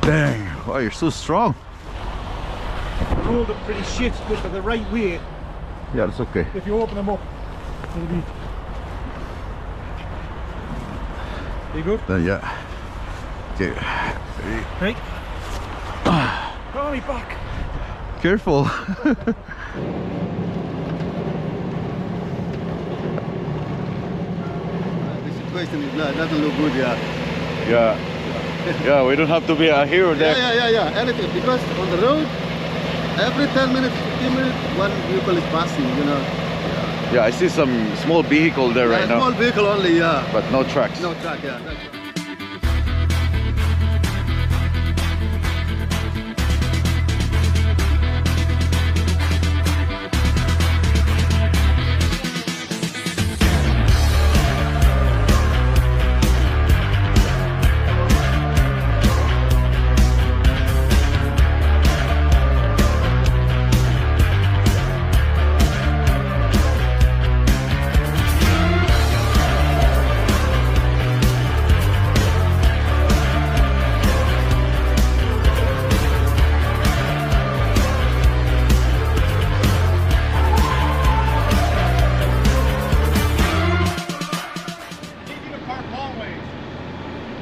Dang, wow, you're so strong. I rolled them pretty shit, but they're the right way. Yeah, that's okay. If you open them up, maybe. You good? Then yeah. Okay. Right. Oh, me back. Careful. The situation is not, doesn't look good, yeah. Yeah, we don't have to be a hero there. Yeah, anything, because on the road, every 10 minutes, 15 minutes, one vehicle is passing, you know. Yeah, I see some small vehicle there right now. Small vehicle only, yeah. But no tracks. No truck, yeah.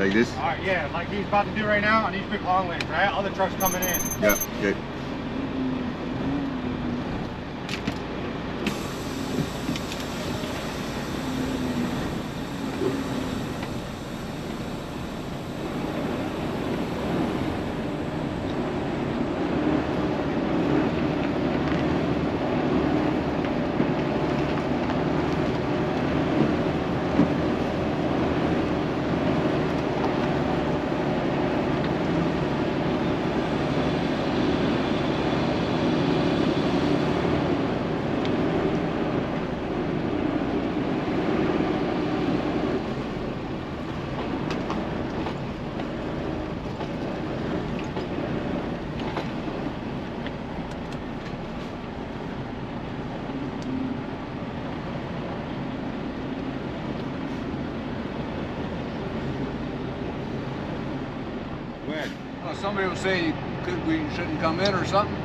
Like this? Alright, yeah, like he's about to do right now on these big long lanes, right? Other trucks coming in. Yeah, okay. Somebody will say we shouldn't come in or something.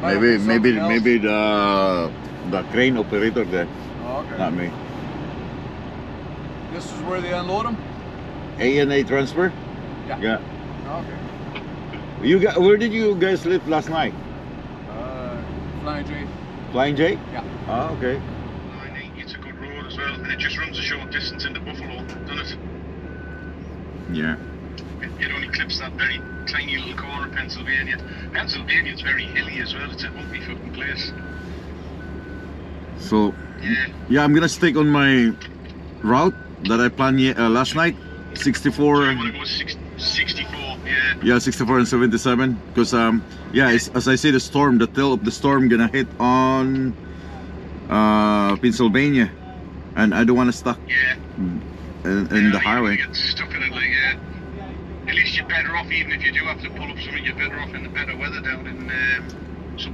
Maybe the crane operator there. Oh, okay. Not me. This is where they unload them? A&A transfer? Yeah. Yeah. Okay. Where did you guys sleep last night? Flying J. Flying J? Yeah. Ah, okay. It's a good road as well, and it just runs a short distance into Buffalo, doesn't it? Yeah. It only clips that very tiny little corner of Pennsylvania. Pennsylvania's very hilly as well, it's a bumpy fucking place. So, yeah, I'm gonna stick on my route that I planned last night, 64. So you want to go 64, yeah. Yeah, 64 and 77, because yeah, as I say, the tail of the storm gonna hit on Pennsylvania, and I don't want to stuck in the highway. Get stuck in it, like, at least you're better off, even if you do have to pull up something, you're better off in the better weather down in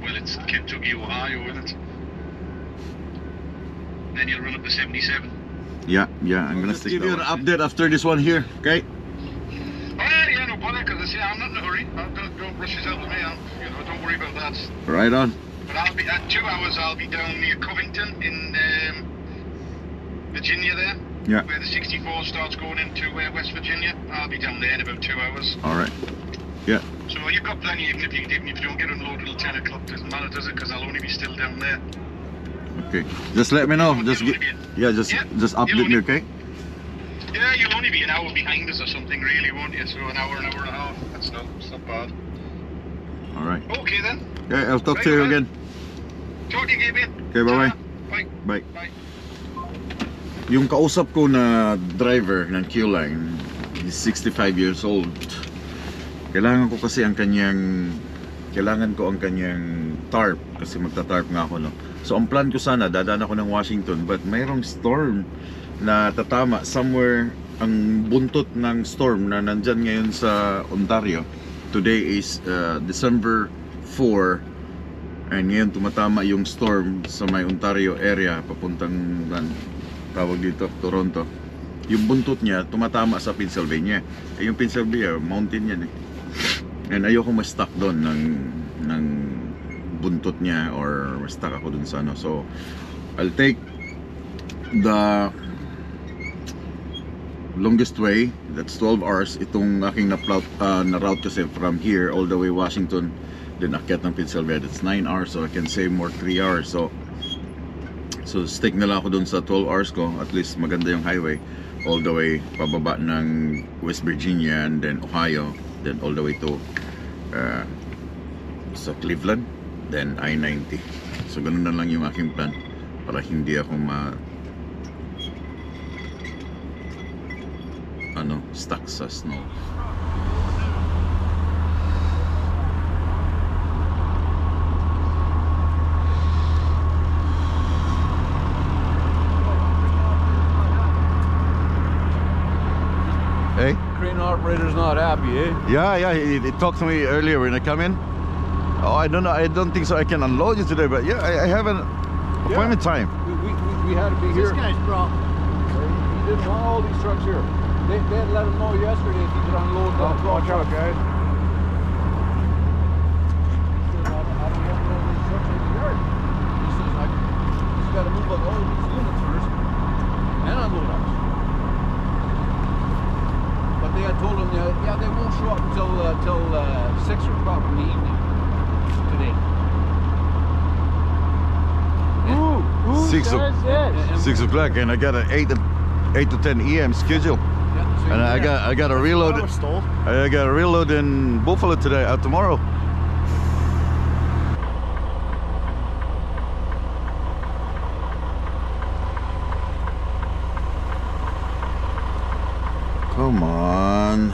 well, it's Kentucky, Ohio, isn't it? Then you'll run up to 77. Yeah, I'm gonna give you an update after this one here, okay? Well, yeah, no bother, because I say I'm not in a hurry. Don't rush yourself with me. Don't worry about that. Right on. But I'll be at 2 hours. I'll be down near Covington in Virginia there. Yeah. Where the 64 starts going into West Virginia. I'll be down there in about 2 hours. All right. Yeah. So you've got plenty, even if you don't get unloaded till 10 o'clock, doesn't matter, does it? Because I'll only be still down there. Okay. Just let me know. Just update me, okay? Yeah, you'll only be an hour behind us or something, really, won't you? So an hour and a half. That's not bad. All right. Okay then. Okay, I'll talk to you again. Talk to you again. Okay, bye-bye. Bye. Bye. Yung kausap ko na driver ng Q-Line, he's 65 years old. Kailangan ko ang kanyang tarp kasi magta-tarp nga ako, no. So ang plan ko sana, dadaan ako ng Washington, but mayroong storm na tatama somewhere. Ang buntot ng storm na nandyan ngayon sa Ontario. Today is December 4, and ngayon tumatama yung storm sa may Ontario area papuntang tawag dito, Toronto. Yung buntot niya tumatama sa Pennsylvania. Yung Pennsylvania, mountain yan eh. And ayoko ma-stuck doon ng buntot niya or ma-stuck ako doon sa ano. So I'll take the longest way, that's 12 hours. Itong aking na route kasi from here all the way Washington, then akyat ng Pennsylvania, that's 9 hours, so I can save more 3 hours. So stick na lang ako dun sa 12 hours ko. At least maganda yung highway all the way pababa ng West Virginia and then Ohio, then all the way to sa Cleveland, then I-90. So ganun na lang yung aking plan para hindi ako stuck sa snow. Hey? Crane operator's not happy, eh? Yeah, he talked to me earlier when I come in. Oh, I don't know, I don't think so I can unload you today, but yeah, I have an appointment time. We had to be here. This guy's problem. He didn't want all these trucks here. They had let him know yesterday if he could unload that. Watch out, guys. He said, I don't have no these trucks in the yard. He says, he's got to move up all these units first and unload us. But they had told him, yeah, they won't show up until 6 o'clock in the evening today. Ooh, 6 o'clock, and I got an 8 to 10 a.m. schedule. Yeah, so And I got a reload. I got a reload in Buffalo today, tomorrow. Come on.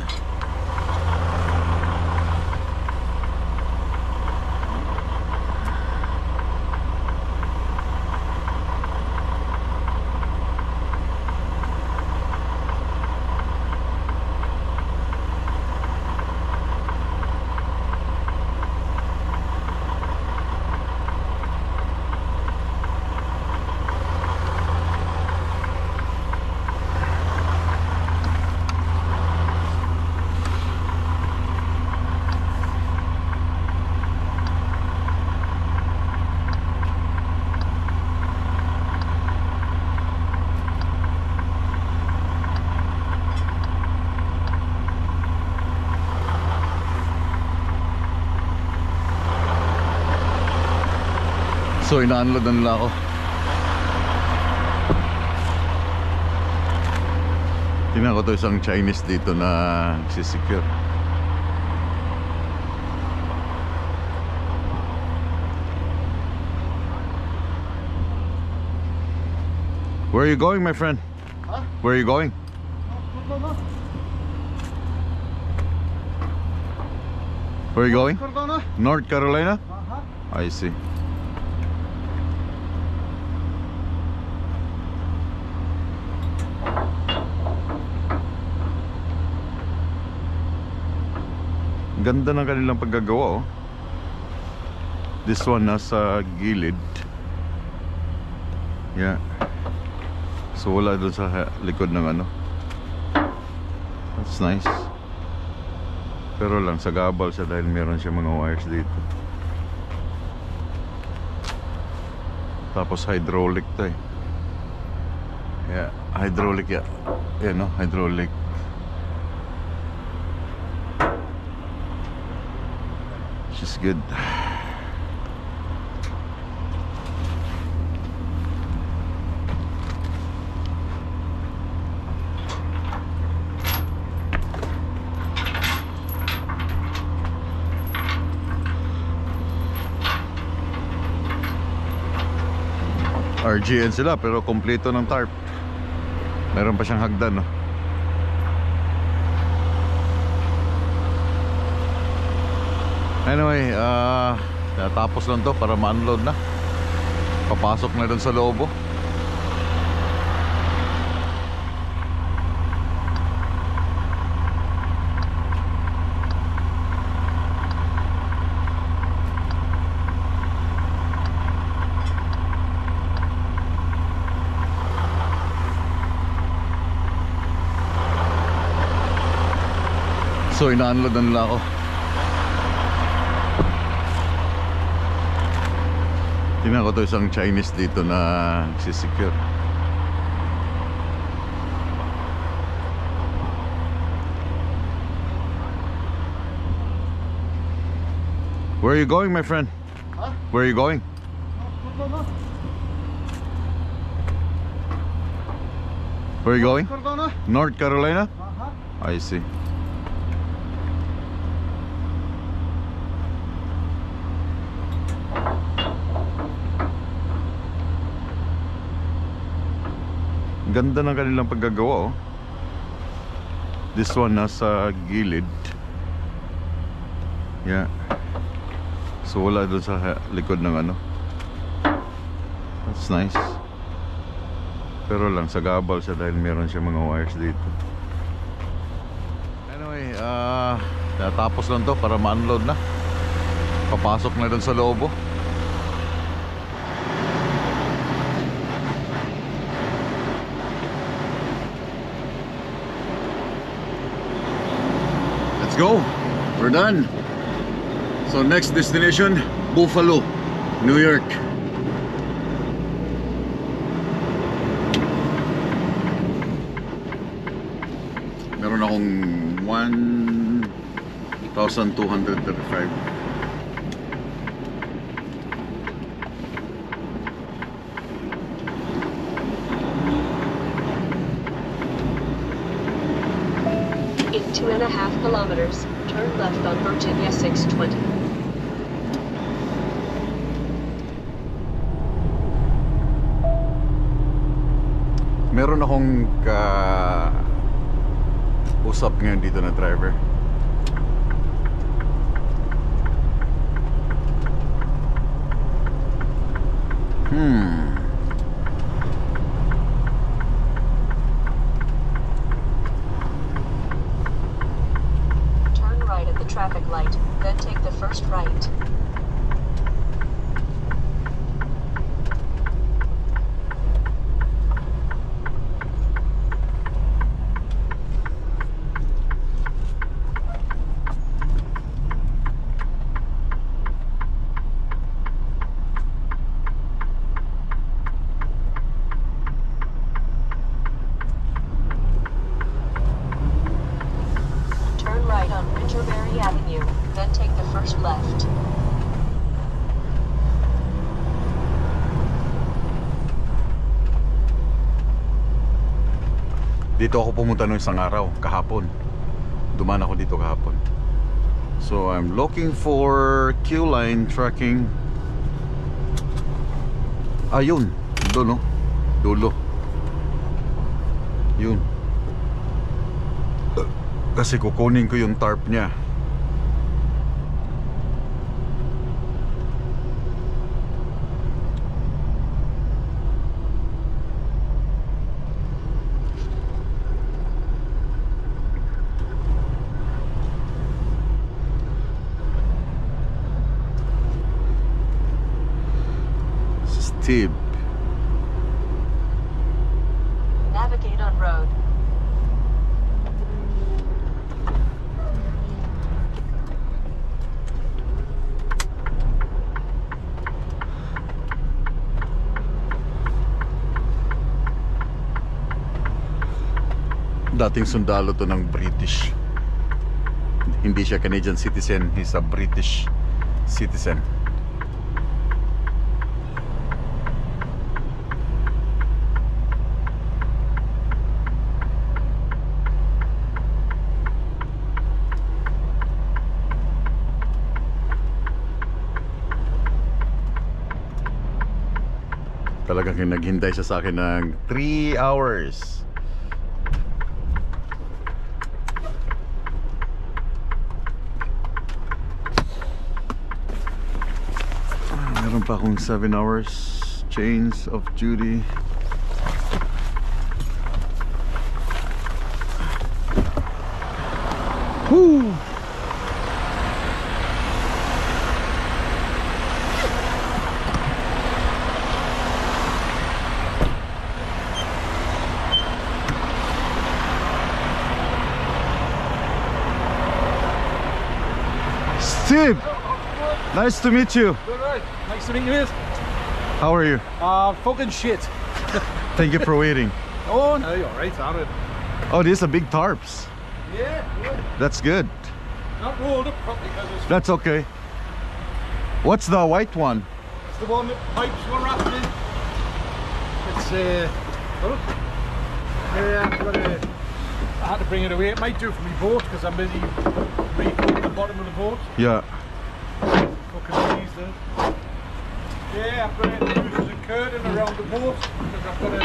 So ina-unload na nila ako. Tingnan ko to, isang Chinese dito na nagsisecure. Where are you going, my friend? Huh? Where are you going? No. Where are you going? Cardona? North Carolina? Uh-huh. I see. Ganda ng kanilang paggagawa, oh. This one nasa gilid. Yeah. So wala doon sa likod ng ano. That's nice. Pero lang sa gabal siya dahil meron siya mga wires dito. Tapos hydraulic to, eh. Yeah, hydraulic, yeah. Yeah, no, hydraulic. She's good. RGN sila pero kompleto ng tarp. Meron pa siyang hagdan, no? Anyway, natapos lang to para ma-unload na. Papasok na dun sa loob, oh. So ina-unload na nila ako. Tingnan ko to isang Chinese dito na nagsisecure. Where are you going, my friend? Huh? Where are you going? No. Where are you going? Cardona? North Carolina? Uh-huh. I see. Ganda ng kanilang paggagawa, oh. This one nasa gilid. Yeah. So wala doon sa likod ng ano. That's nice. Pero lang sa gabal siya dahil meron siya mga wires dito. Anyway, natapos lang to para ma-unload na. Papasok na doon sa loob, oh. Let's go. We're done. So next destination, Buffalo, New York. Meron akong 1,235. In 2.5 kilometers, turn left on Virginia 620. Meron akong usap ngayon dito na driver. Turn right at the traffic light, then take the first right. Turn right on Winterberry Avenue, then take the first left. Dito ako pumunta nung isang araw, kahapon. Dumaan ako dito kahapon. So I'm looking for Q-line tracking. Ayun, doon, no? Dulo. Yun. Kasi kukunin ko yung tarp niya. Steve. Navigate on road. Dating sundalo to ng British. Hindi siya Canadian citizen, he's a British citizen. Talagang naghintay siya sa akin ng 3 hours. Meron pa akong 7 hours change of duty. Woo! Steve, nice to meet you. All right. Nice to meet you. How are you? Fucking shit. Thank you for waiting. Oh, no, you're right, Aaron. Oh, these are big tarps. Yeah, good. That's good. Not rolled up properly because it's That's okay. What's the white one? the one that pipes were wrapped in. It's, look. Yeah, I had to bring it away. It might do for my boat because I'm busy refilling the bottom of the boat. Yeah. Fucking these there. Yeah, I've got to use as a curtain around the boat because I've got to,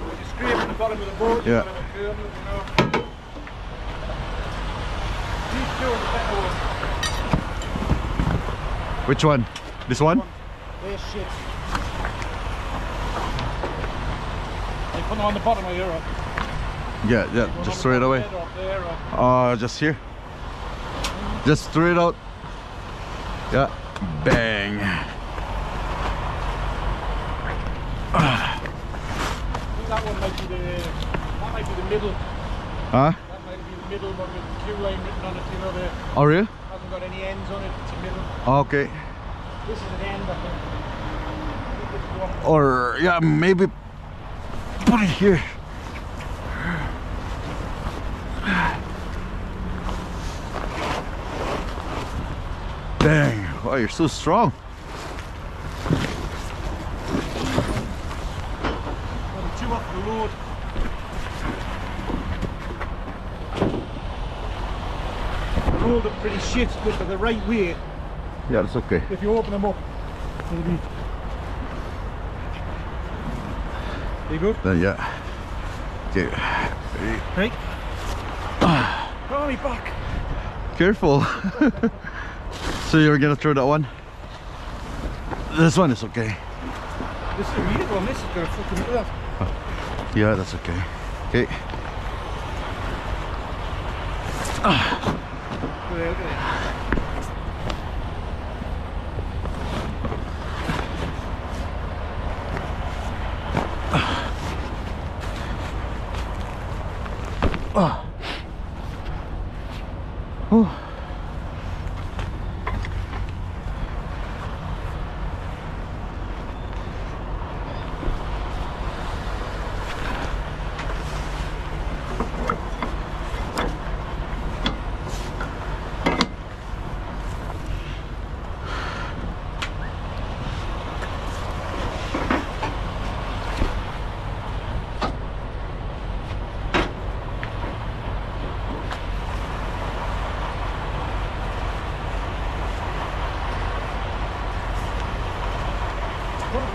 when you scrape at the bottom of the boat, you've Yeah. got to have a curtain, you know. These two are the better ones. Which one? This one? They're shit. You put them on the bottom of your rock. Yeah, yeah. Just throw it away. Just here. Just throw it out. Yeah. Bang. That one might be the middle. Huh? That might be the middle one with the Q line written on it, you know, there. Oh, really? Hasn't got any ends on it, it's a middle. Okay. This is an end, I think. I think this is one. Or, yeah, maybe put it here. Dang. Wow, you're so strong. Two up the road. Rolled up pretty shit, but they're the right way. Yeah, that's okay. If you open them up, it'll be. You good? Then, yeah. Okay. Right. Oh, me back. Careful. So you're gonna throw that one? This one is okay. This is a weird one. This is gonna fucking look at that. Yeah, that's okay. Okay. Look at it. Oh.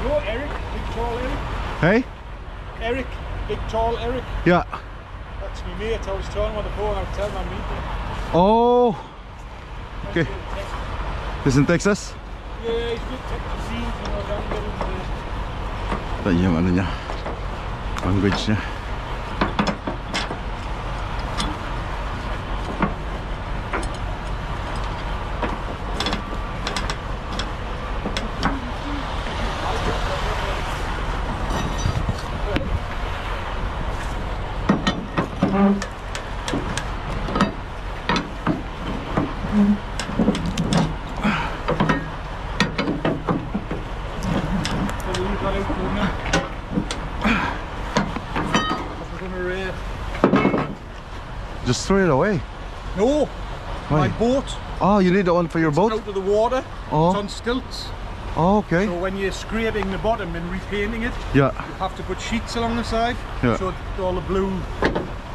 What, Eric? Big tall Eric? Hey? Eric? Big tall Eric? Yeah. That's me mate. I was telling him on the phone. I was telling him I'm meeting. Oh. Okay. This in Texas? Yeah, he's good Texas scenes, you know, down there in the... Ito yung ano niya. Language niya. Just throw it away. No! Why? My boat. Oh, you need that one for your boat? Out of the water. Oh. It's on stilts. Oh, okay. So when you're scraping the bottom and repainting it, Yeah. you have to put sheets along the side. Yeah. So all the blue,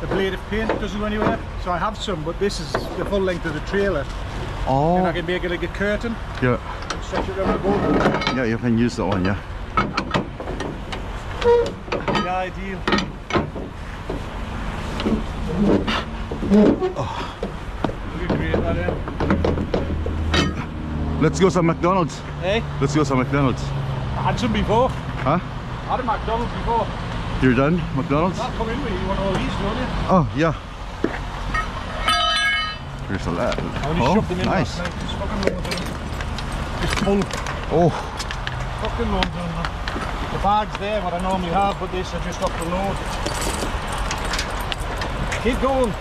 the blade of paint doesn't go anywhere. So I have some, but this is the full length of the trailer. And I Oh. can make it like a curtain Yeah. and stretch it around the boat. Yeah, you can use that one, yeah. Yeah, ideal. Oh. Look at great that in. Let's go some McDonald's. Hey, Let's go some McDonald's. I had some before. Huh? I had a McDonald's before. You're done? McDonald's? That come in with you want all these, don't you? Oh, yeah. There's a lot. I only Oh, shoved them in nice. last night. It's fucking loads of them. It's full. Oh, Fucking loads of them. The bag's there, what I normally have, but this I just got the load. Keep going.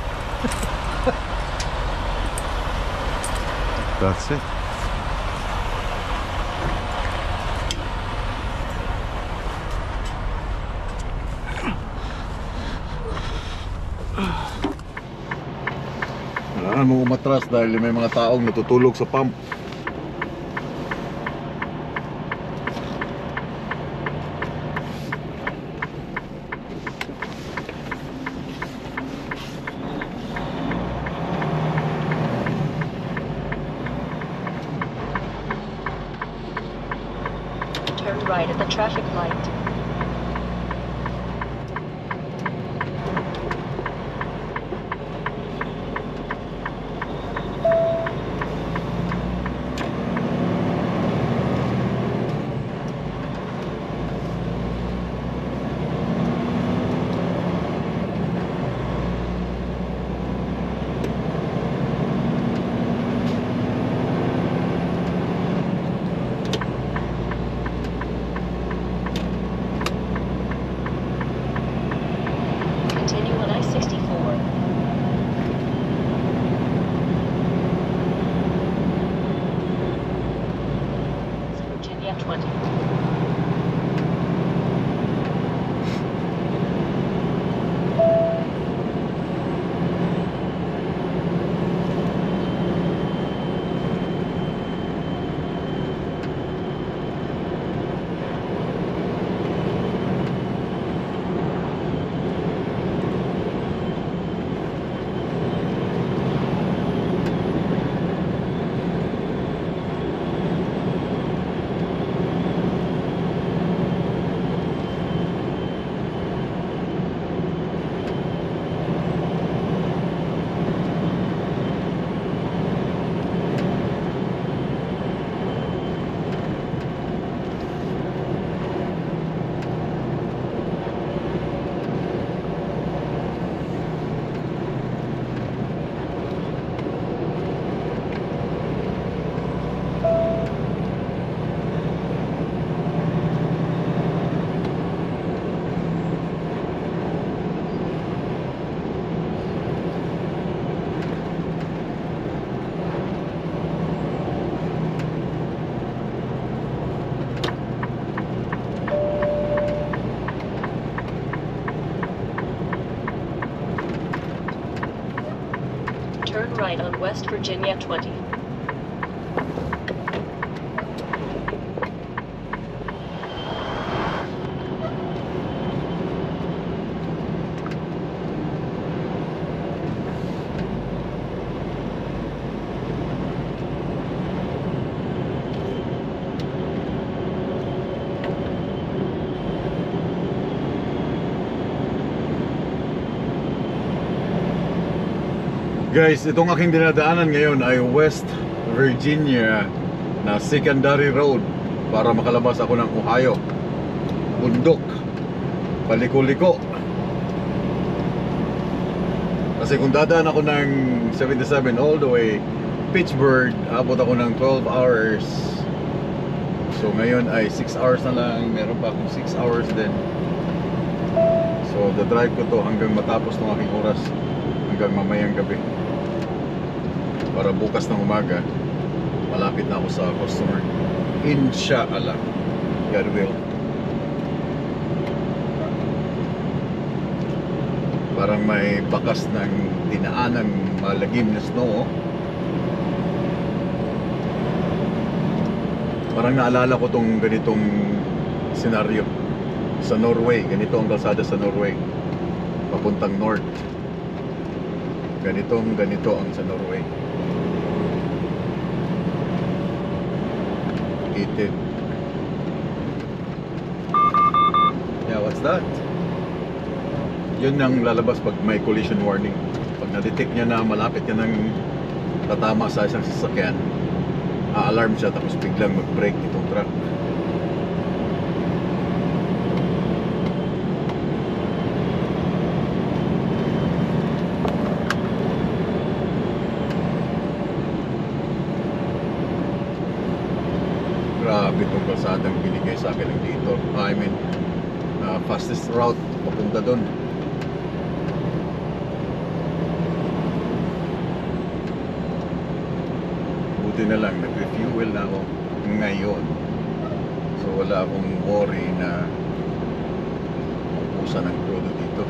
that's it. kailangan mong umatras dahil may mga taong natutulog sa pump. Turn right at the traffic light. Continue on I-64. Virginia 20. Turn right on West Virginia 20. Guys, itong aking dinadaanan ngayon ay West Virginia na secondary road para makalabas ako ng Ohio. Bundok, paliko-liko. Kasi kung dadaan ako ng 77 all the way Pittsburgh, abot ako ng 12 hours. So ngayon ay 6 hours na lang. Meron pa akong 6 hours din. So the drive ko to hanggang matapos ng aking oras, hanggang mamayang gabi, para bukas ng umaga malapit na ako sa customer, inshallah. God will. Parang may bakas ng dinaanang malagim na snow. Parang naalala ko tong ganitong senaryo sa Norway. Ganito ang kalsada sa Norway papuntang north. Ganito ang sa Norway. Heated. Yeah, what's that? Yun ang lalabas pag may collision warning. Pag na-detect niya na malapit ka ng tatama sa isang sasakyan, a-alarm siya tapos biglang mag-brake itong truck. Grabe itong kalsadang binigay sa akin ng dito. I mean, fastest route papunta doon. Buti na lang, nag-refuel na ako ngayon. So wala akong worry na ubusan ng crudo dito.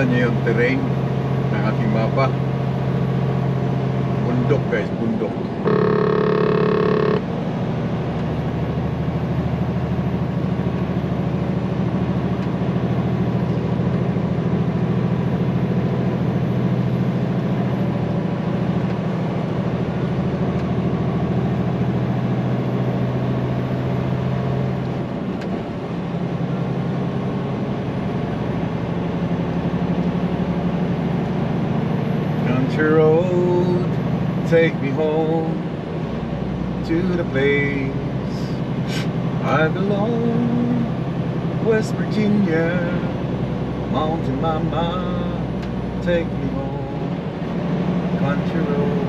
Nakikita niyo yung terrain ng ating mapa. Bundok guys, bundok. Country road, take me home to the place I belong. West Virginia, mountain mama, take me home. Country road.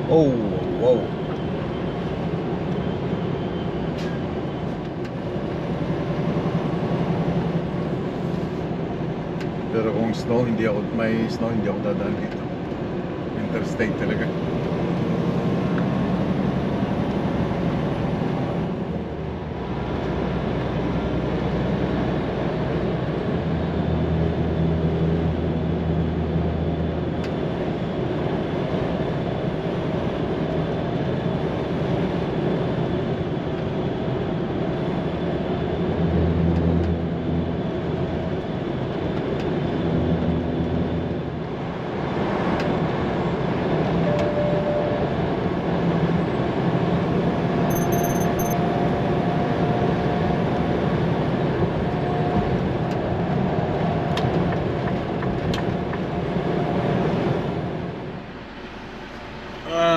Oh, wow. Pero kung may snow, hindi ako dadaan dito. Interstate talaga.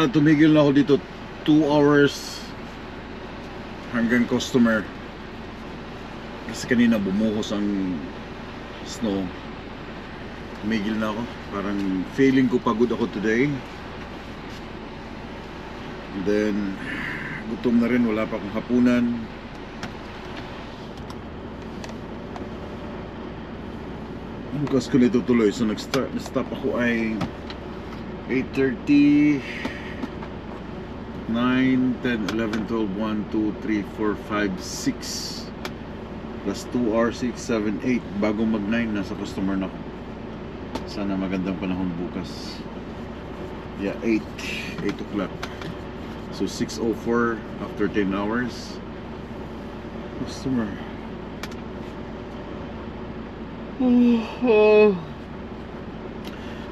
Tumigil na ako dito 2 hours hanggang customer kasi kanina bumuhos ang snow. Tumigil na ako, parang feeling ko pagod ako today. And then Gutom na rin, wala pa akong hapunan. Bukas ko nito tuloy. So nag-stop ako ay 8:30, 9, 10, 11, 12, 1, 2, 3, 4, 5, 6 plus 2 hours, 6, 7, 8 bago mag 9 nasa customer na ako. Sana magandang panahon bukas. Yeah, 8 o'clock. So 6:04 after 10 hours. Customer.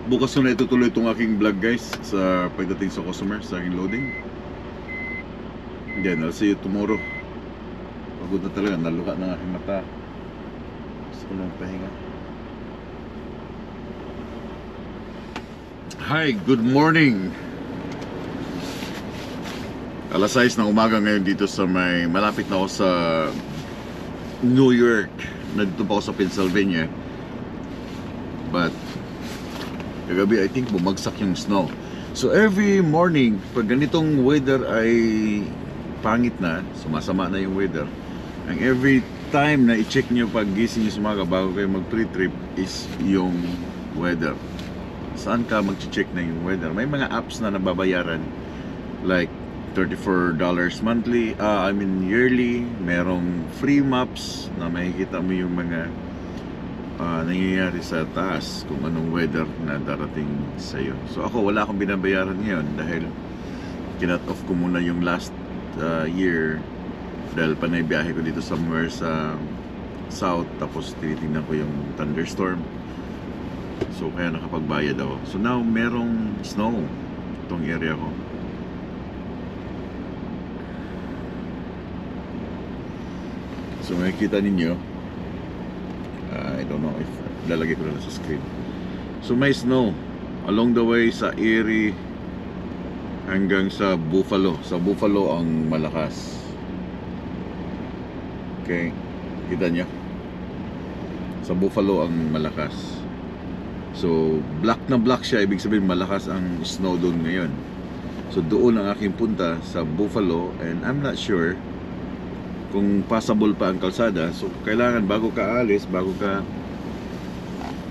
Bukas ko na itutuloy itong aking vlog guys sa pagdating sa customer sa aking loading. Then I'll see you tomorrow. Pagod na talaga, naluka ng aking mata. Gusto ko lang pahinga. Hi, good morning. Alas 6 ng umaga ngayon dito sa malapit na ako sa New York. Nandito pa ako sa Pennsylvania. But kagabi I think bumagsak yung snow. So every morning pag ganitong weather ay pangit na, sumasama na yung weather, ang every time na i-check nyo pag gising nyo sa umaga bago kayo mag pre-trip is yung weather. Saan ka mag-check na yung weather? May mga apps na nababayaran like $34 monthly, yearly. Merong free maps na makikita mo yung mga nangyayari sa taas kung anong weather na darating sa'yo. So ako wala akong binabayaran ngayon dahil kinat off ko muna yung last year dahil panay biyahe ko dito somewhere sa south, tapos tinitingnan ko yung thunderstorm. So kaya nakapagbayad ako. So now merong snow itong area ko. So makikita ninyo, I don't know if lalagay ko na sa screen. So may snow along the way sa Erie hanggang sa Buffalo. Sa Buffalo ang malakas. Okay, kita nyo? Sa Buffalo ang malakas. So black na black siya, ibig sabihin malakas ang snow doon ngayon. So doon ang aking punta, sa Buffalo, and I'm not sure kung passable pa ang kalsada. So kailangan bago ka alis, bago ka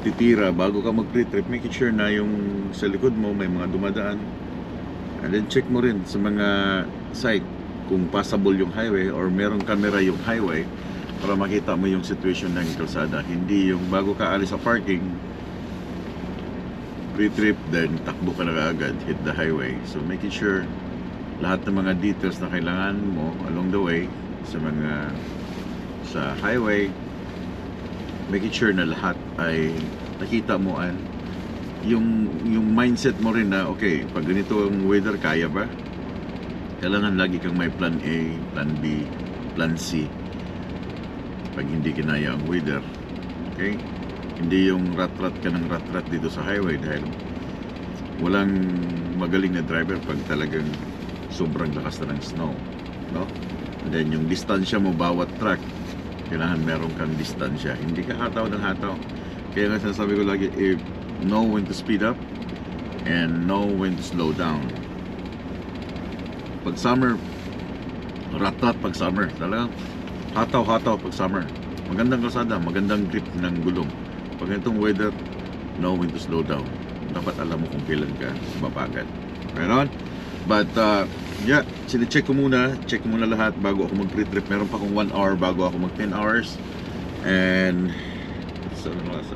titira, bago ka mag pre-trip, make sure na yung sa likod mo may mga dumadaan, and then check mo rin sa mga site kung passable yung highway or merong camera yung highway para makita mo yung situation ng kalsada. Hindi yung bago ka alis sa parking, pre-trip, then takbo ka na agad, hit the highway. So making sure lahat ng mga details na kailangan mo along the way sa highway, making sure na lahat ay nakita mo, yung mindset mo rin na okay, pag ganito ang weather, kaya ba? Kailangan lagi kang may plan A, plan B, plan C pag hindi kinaya ang weather. Okay? Hindi yung rat-rat ka ng rat-rat dito sa highway dahil walang magaling na driver pag talagang sobrang lakas na ng snow, no? And then yung distansya mo bawat truck, kailangan meron kang distansya, hindi ka hataw ng hataw. Kaya nga sinasabi ko lagi, know when to speed up and know when to slow down. Pag summer, rat-rat pag summer, talagang hataw-hataw pag summer. Magandang kalsada, magandang grip ng gulong. Pag itong weather, know when to slow down. Dapat alam mo kung kailan ka mabagal. Meron? But yeah, sine-check ko muna. Check ko muna lahat bago ako mag-pre-trip. Meron pa akong 1 hour bago ako mag 10 hours. And 7, 8,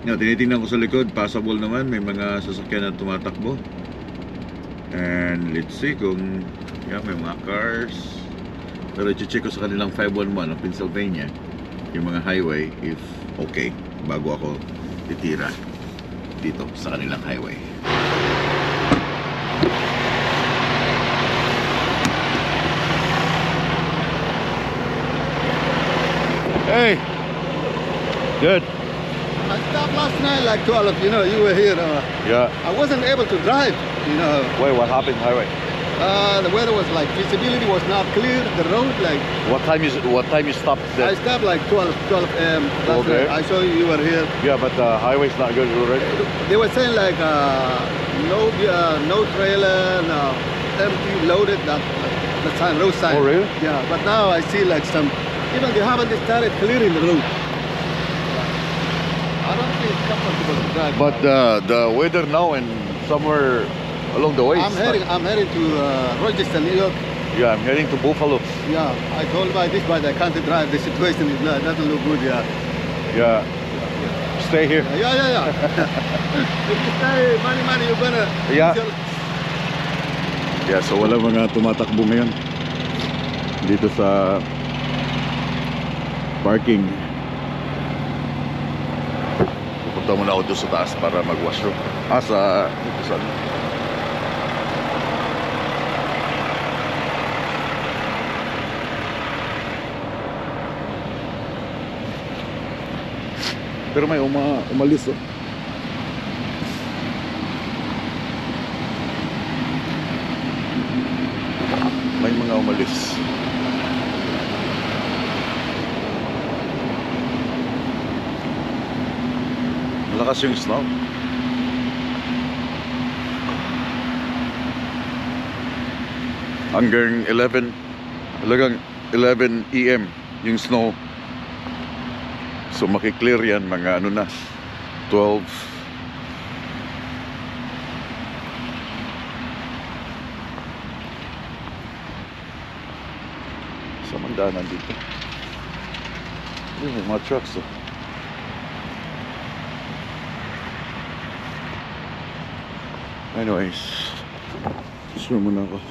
9. Now, tinitingnan ko sa likod, passable naman. May mga sasakyan na tumatakbo. And let's see kung may mga cars. Pero i-check ko sa kanilang 511 ng Pennsylvania, yung mga highway, if okay, bago ako titira dito sa kanilang highway. Hey, good. I stopped last night like 12, you know, you were here. Yeah. I wasn't able to drive, you know. Wait, what happened highway? The weather was like, visibility was not clear, the road like... What time you stopped I stopped like 12 a.m. last Okay. night. I saw you were here. Yeah, but the highway's not good already. They were saying like, no trailer, no empty, loaded, the sign, road sign. Oh, really? Yeah, but now I see like some, even they haven't started clearing the road. I don't think it's comfortable to drive. But the weather now and somewhere along the way. I'm heading to Rochester, New York. Yeah, I'm heading to Buffalo. Yeah, I told my this, but I can't drive. The situation is not, doesn't look good. Yeah. Yeah. Stay here. Yeah. If you stay, money, you're gonna. Yeah. Yeah, so wala mga tumatakbo ngayon dito sa parking. Pupunta muna ako doon sa taas para mag-washroom. Dito sa ano. Pero may umalis oh. May mga umalis. Malakas yung snow. Hanggang 11 AM yung snow. So makiklear yan mga ano na 12. Sa mandaanan dito. Yung mga trucks oh. Anyways, sure muna ako.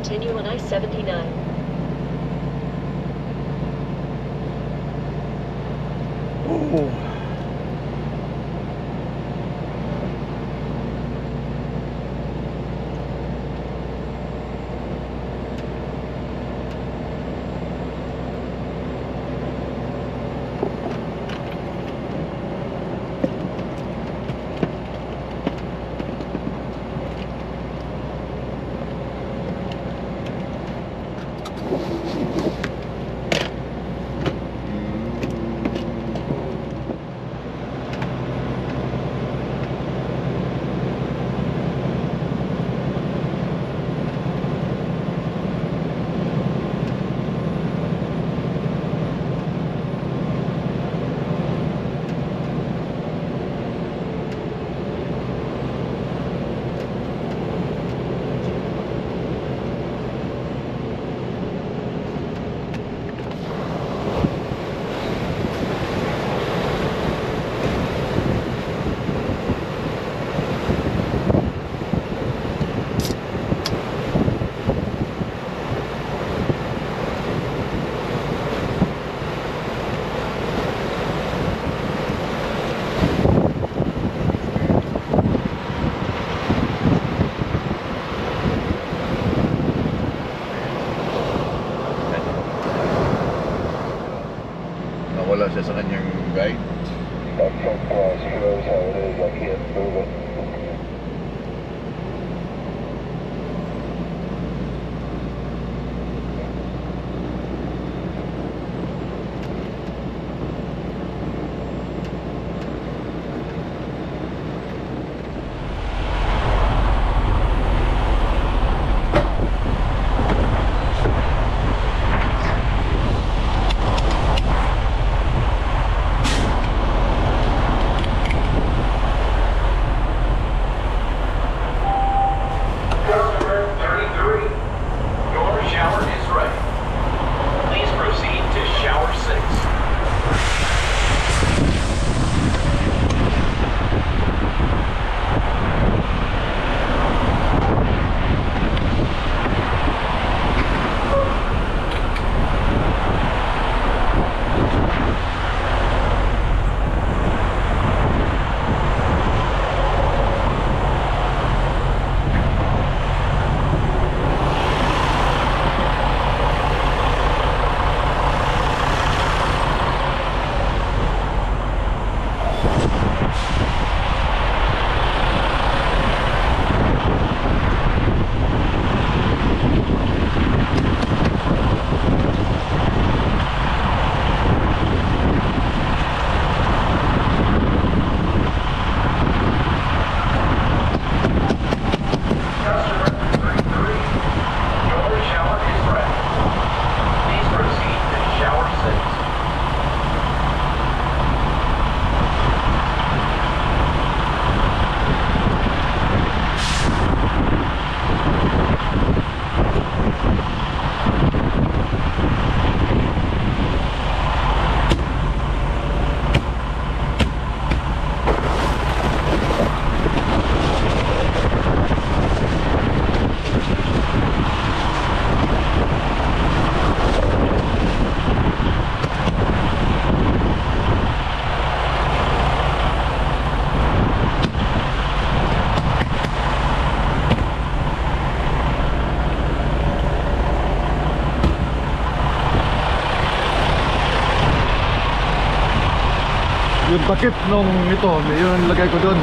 Continue on I-79. Oh. yung takip nung ito, yun ang lagay ko doon.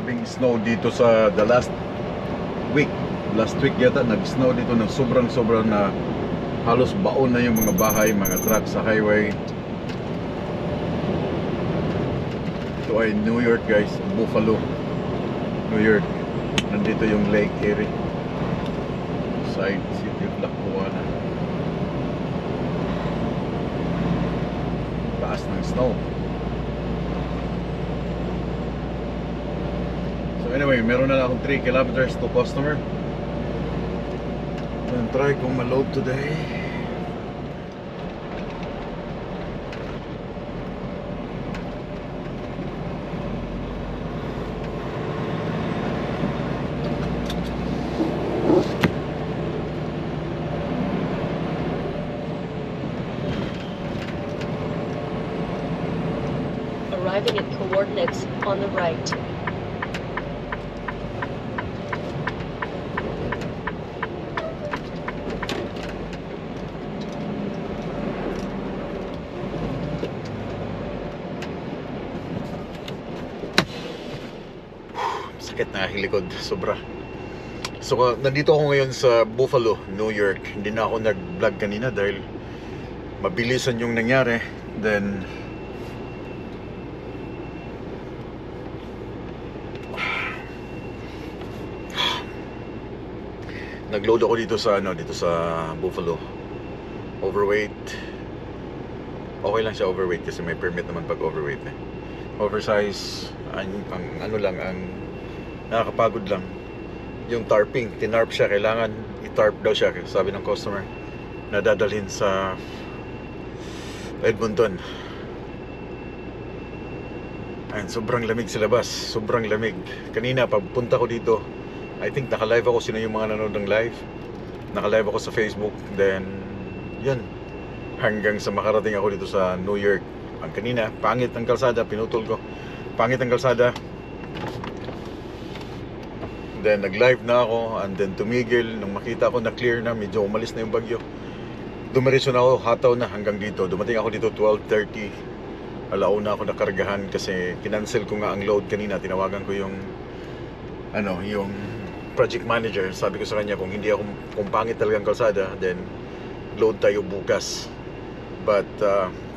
Grabing snow dito sa the last week. Last week yata nag-snow dito ng sobrang na halos baon na yung mga bahay, mga truck sa highway. Ito ay New York guys, Buffalo, New York. Nandito yung Lake Erie, side city of Lackawanna. Taas ng snow. So anyway, meron na akong 3 kilometers to customer. And try kong ma-load today. arriving at coordinates on the right. Sakit na aking likod, sobra. So nandito ako ngayon sa Buffalo, New York. Hindi na ako nag-vlog kanina dahil mabilisan yung nangyari. Then nag-load ako dito sa Buffalo. Overweight. Okay lang siya overweight kasi may permit naman pag overweight eh. Oversize, ang nakakapagod lang yung tarping. Tinarp siya, kailangan i-tarp daw siya, sabi ng customer, na dadalhin sa Edmonton. And sobrang lamig sa labas, sobrang lamig. Kanina pagpunta ko dito, I think naka-live ako. Sino yung mga nanonood ng live? Naka-live ako sa Facebook. Then yun, hanggang sa makarating ako dito sa New York. Ang kanina, pangit ang kalsada, pinutol ko. Pangit ang kalsada. Then nag-live na ako, and then tumigil nung makita ko na clear na, medyo umalis na yung bagyo. Dumiretso na ako, hataw na hanggang dito. Dumating ako dito 12:30. Alauna ako nakargahan kasi kinancel ko nga ang load kanina. Tinawagan ko yung yung project manager. Sabi ko sa kanya kung pangit talagang kalsada, then load tayo bukas. But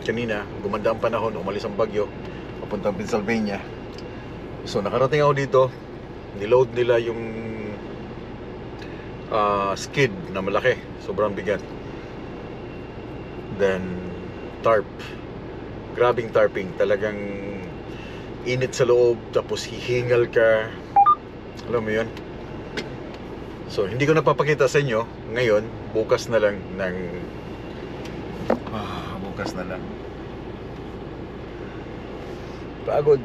kanina, gumanda ang panahon, umalis ang bagyo, papuntang Pennsylvania. So nakarating ako dito. Niload nila yung skid na malaki, sobrang bigat. Then tarp, grabing tarping, talagang init sa loob, tapos hihingal ka, alam mo yun. So hindi ko napapakita sa inyo ngayon, bukas na lang bukas na lang. Pagod.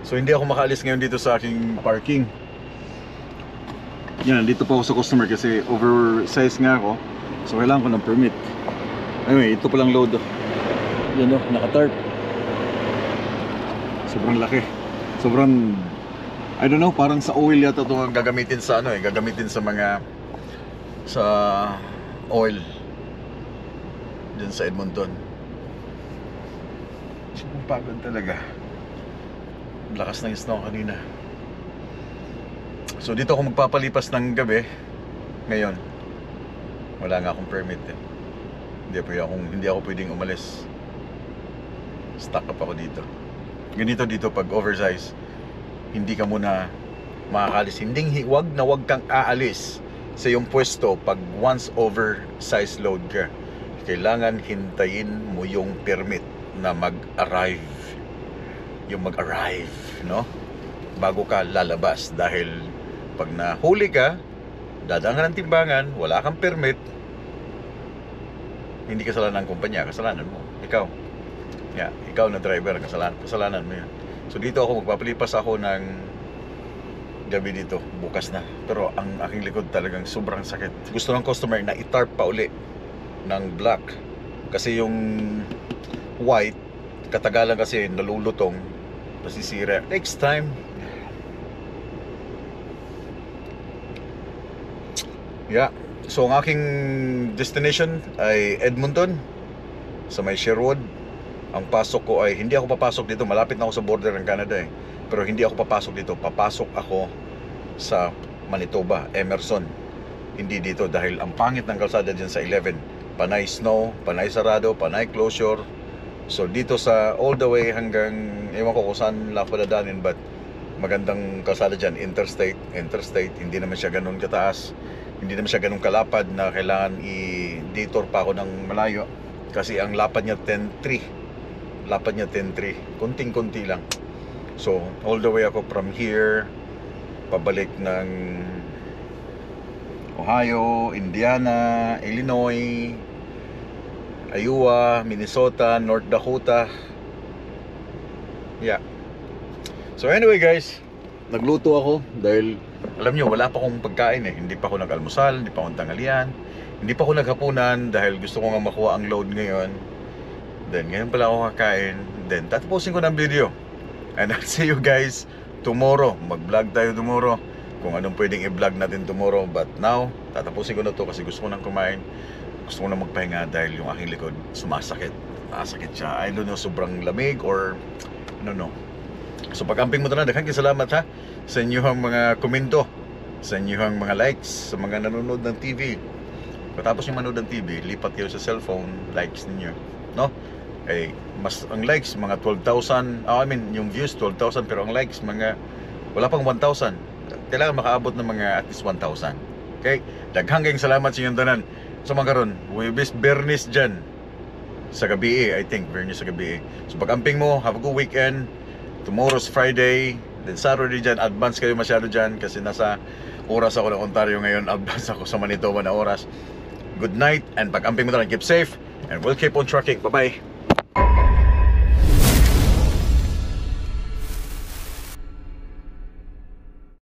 So hindi ako makaalis ngayon dito sa aking parking. Yan, dito pa ako sa customer kasi oversize nga ako. So kailangan ko ng permit. Anyway, ito palang load. Yan o, naka-tarp. Sobrang laki. Sobrang, I don't know, parang sa oil yata ito gagamitin sa gagamitin sa mga oil dyan sa Edmonton. Sobrang pagod talaga. Lakas ng snow kanina. So dito ako magpapalipas ng gabi ngayon. Wala nga akong permit eh. Hindi ako pwedeng umalis. Stuck up ako dito. Ganito dito pag oversize, hindi ka muna makakalis. Wag kang aalis sa iyong pwesto pag once oversize load ka. Kailangan hintayin mo yung permit na mag-arrive, no? Bago ka lalabas. Dahil pag nahuli ka, dadaan ka ng timbangan, wala kang permit, hindi kasalanan ng kumpanya, kasalanan mo. Ikaw na driver, kasalanan mo yan. So dito ako, magpapalipas ako ng gabi dito, bukas na. Pero ang aking likod talagang sobrang sakit. Gusto ng customer na i-tarp pa uli ng black. Kasi yung white, katagalan kasi nalulutong, nasisira. Next time. So ang aking destination ay Edmonton, sa may Sherwood. Ang pasok ko ay, hindi ako papasok dito, malapit na ako sa border ng Canada eh. Pero hindi ako papasok dito, papasok ako sa Manitoba, Emerson. Hindi dito dahil ang pangit ng kalsada dyan sa 11. Panay snow, panay sarado, panay closure. So dito sa all the way hanggang, ewan ko kung saan lang ako dadaanin, but magandang kalsada dyan, interstate. Hindi naman siya ganun kataas, hindi naman siya ganun kalapad na kailangan i-detour pa ako ng malayo. Kasi ang lapad niya 10.3, konting-konti lang. So all the way ako from here pabalik ng Ohio, Indiana, Illinois, Iowa, Minnesota, North Dakota. So anyway guys, nagluto ako dahil alam nyo, wala pa akong pagkain eh. Hindi pa ako nag-almusal, hindi pa akong tanghalian, hindi pa ako naghapunan dahil gusto ko nga makuha ang load ngayon. Then ngayon pala ako kakain. Then tatapusin ko ng video. And I'll see you guys tomorrow. Mag-vlog tayo tomorrow. Kung anong pwedeng i-vlog natin tomorrow. But now, tatapusin ko na to kasi gusto ko nang kumain. Gusto ko nang magpahinga dahil yung aking likod sumasakit. Masakit siya. I don't know, sobrang lamig or I don't know. So pag-amping mo na, daghang salamat ha sa inyong mga komento, sa inyong mga likes, sa mga nanonood ng TV. Pagkatapos yung manood ng TV, lipat kayo sa cellphone, likes ninyo, no? Eh, mas ang likes mga 12,000, yung views 12,000, pero ang likes mga wala pang 1,000. Kailangan makaabot ng mga at least 1,000. Okay? Daghang salamat sa inyong tanan. So magkaroon, Huwebes Bernis dyan sa gabi, I think Bernis sa gabi. So pag-amping mo, have a good weekend. Tomorrow's Friday, then Saturday dyan, advance kayo masyado dyan kasi nasa oras ako ng Ontario ngayon, advance ako sa Manitoba na oras. Good night, and pag-amping mo na, keep safe, and we'll keep on trucking. Bye-bye.